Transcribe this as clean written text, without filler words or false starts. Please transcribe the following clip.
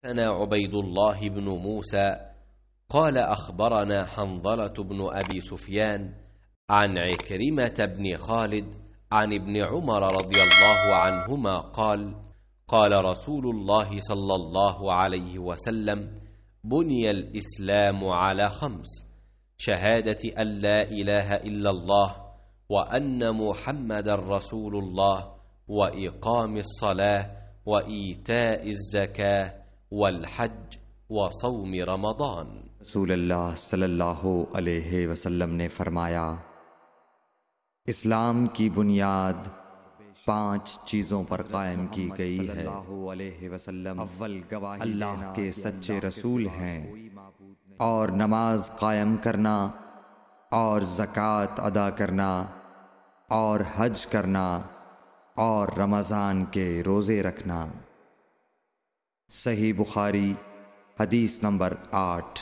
حدثنا عبيد الله بن موسى قال أخبرنا حنظلة بن أبي سفيان عن عكرمة بن خالد عن ابن عمر رضي الله عنهما قال قال رسول الله صلى الله عليه وسلم: بني الإسلام على 5: شهادة أن لا إله إلا الله وأن محمدا رسول الله وإقام الصلاة وإيتاء الزكاة والحج وصوم رمضان۔ رسول اللہ صلی اللہ علیہ وسلم نے فرمایا، اسلام کی بنیاد 5 چیزوں پر قائم کی گئی ہے۔ اول گواہی اللہ کے سچے رسول ہیں، اور نماز قائم کرنا، اور زکوٰۃ ادا کرنا، اور حج کرنا، اور رمضان کے روزے رکھنا۔ صحیح بخاری حدیث نمبر 8۔